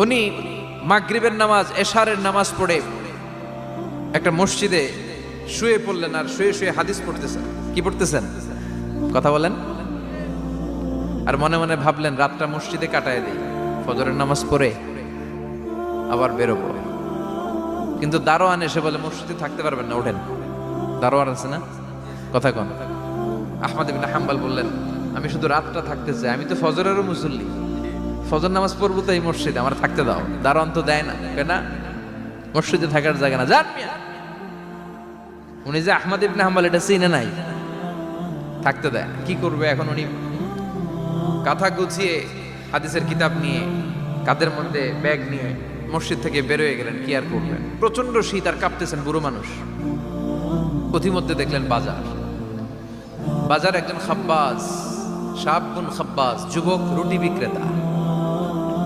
উনি মাগরিবের নামাজ এশারের নামাজ পড়ে একটা মসজিদে শুয়ে পড়লেন, আর শুয়ে শুয়ে হাদিস পড়তেছেন। কি পড়তেছেন? কথা বলেন। আর মনে মনে ভাবলেন রাতটা মসজিদে কাটায় দিই, ফজরের নামাজ পড়ে আবার বেরোবো। কিন্তু দারোয়ান এসে বলে মসজিদে থাকতে পারবেন না, ওঠেন। দারোয়ান আছে না, কথা কন। আহমদ ইবনে হাম্বল বললেন আমি শুধু রাতটা থাকতে চাই, আমি তো ফজরেরও মুসল্লি, ফজর নামাজ পড়বো তো এই মসজিদে, আমার থাকতে দাও। দারোয়ান তো দেয় না, কেন? মসজিদে থাকার জায়গা না, যান মিয়া। উনি যে আহমদ ইবনে হাম্বল এটা চিনে নাই, থাকতে দেয় না। কি করবে এখন? উনি কাঁথা গুছিয়ে হাদিসের কিতাব নিয়ে কাঁধের মধ্যে ব্যাগ নিয়ে মসজিদ থেকে বেরোয় গেলেন। কি আর করবেন, প্রচন্ড শীত, আর কাঁপতেছেন, বুড়ো মানুষ। পথিমধ্যে দেখলেন বাজার, বাজার একজন খাব্বাজ, শাবুন খাব্বাজ, যুবক রুটি বিক্রেতা।